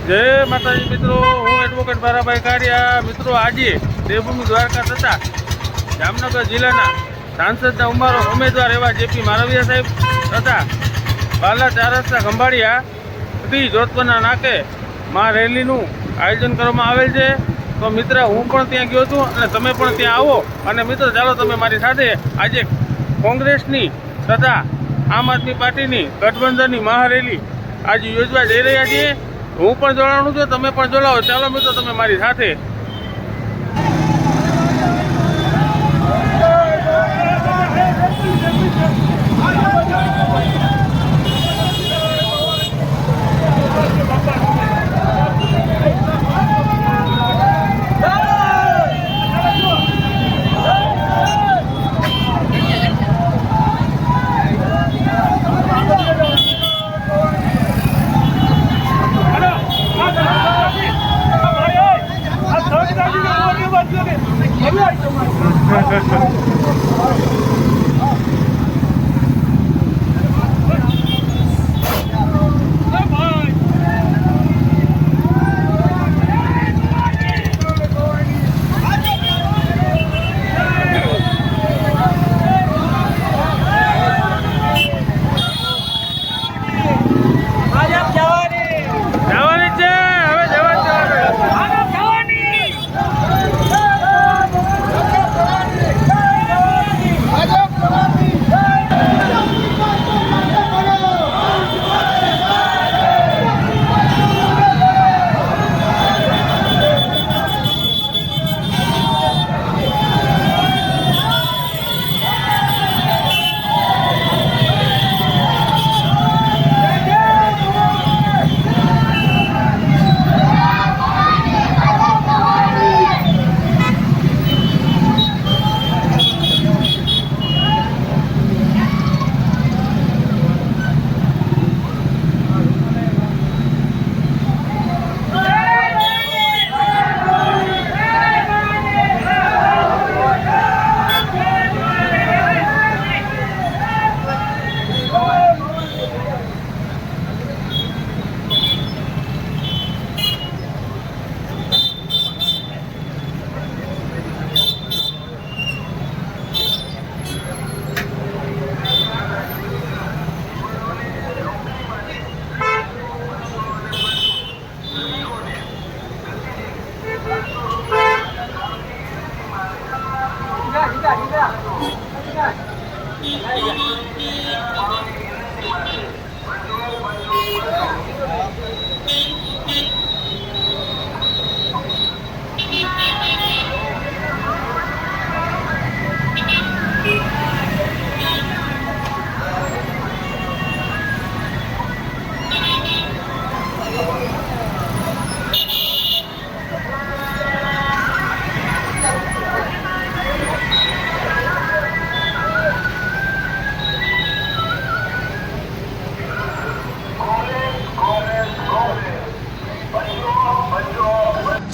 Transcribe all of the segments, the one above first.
જય માતાજી મિત્રો, હું એડવોકેટ ભારાભાઈ કારિયા. મિત્રો, આજે દેવભૂમિ દ્વારકા તથા જામનગર જિલ્લાના સાંસદના ઉમેદવાર એવા જેપી મારવિયા સાહેબ તથા બાલા ચાર રસ્તા ખંભાળિયા સુધી જોધપુરના નાકે માં રેલીનું આયોજન કરવામાં આવેલ છે. તો મિત્ર, હું પણ ત્યાં ગયો છું અને તમે પણ ત્યાં આવો. અને મિત્ર, ચાલો તમે મારી સાથે આજે કોંગ્રેસની તથા આમ આદમી પાર્ટીની ગઠબંધનની મહારેલી આજે યોજવા જઈ રહ્યા છીએ. હું પણ જોડાવાનું છું, તમે પણ જોડાવો. ચાલો મિત્રો, તમે મારી સાથે.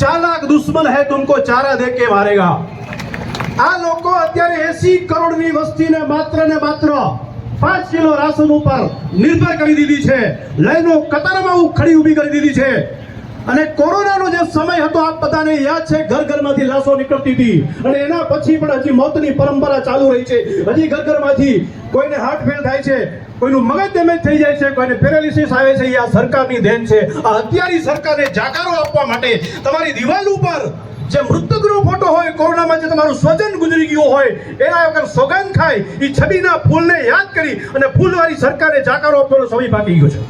चालाक दुश्मन है तुमको चारा दे के मारेगा. આ લોકો અત્યારે 80 કરોડની વસ્તીને માત્ર ને માત્ર 5 કિલો રાશન ઉપર નિર્ભર કરી દીધી છે. લાઈનો કતારમાં ખડી ઊભી કરી દીધી છે. અને કોરોનાનો જે સમય હતો આપ બધાને યાદ છે, ઘર ઘરમાંથી લાશો નીકળતી હતી અને એના પછી પણ હજી મોતની પરંપરા ચાલુ રહી છે. હજી ઘર ઘરમાંથી કોઈને હાર્ટ ફેલ થાય છે, કોઈનું મગજ ડેમેજ થઈ જાય છે, કોઈને પેરાલિસિસ આવે છે. એ આ સરકારની દેન છે. આ અત્યારની સરકારને જાકારો આપવા માટે તમારી દિવાલ ઉપર જે મૃતકનો ફોટો હોય, કોરોનામાં જે તમારું સ્વજન ગુજરી ગયું હોય, એના વગર સોગંદ ખાય એ છબીના ફૂલને યાદ કરી અને ફૂલવાળી સરકારે જાકારો આપવાનો સમય બાકી ગયો છે.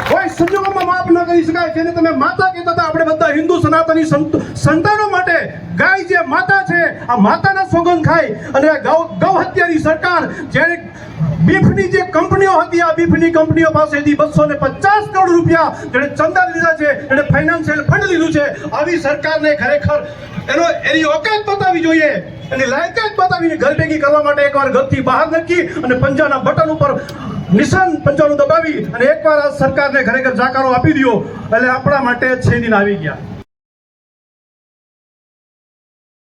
કોઈ સંજોગોમાં માફ ન કરી શકાય. જેને તમે માતા કહેતા હતા, આપણે બધા હિન્દુ સનાતની સંતાનો માટે ગાય જે માતા છે, આ માતાના સોગંદ ખાય અને ગૌ હત્યાની સરકાર, જેને બીફની જે કંપનીઓ હતી, આ બીફની કંપનીઓ પાસેથી 250 કરોડ રૂપિયા જેને ચંદા લીધા છે, જેને ફાઇનાન્શિયલ ફંડ લીધું છે, આવી સરકારને ખરેખર એની ઓકાત બતાવી જોઈએ. એની લાયકાત બતાવીને ઘર ભેગી કરવા માટે એકવાર ઘરથી બહાર નક્કી અને પંજાના બટન ઉપર નિશાન પંજાનું દબાવી અને એકવાર આ સરકારને ખરેખર જાકારો આપી દો એટલે આપણા માટે 6 દિન આવી ગયા.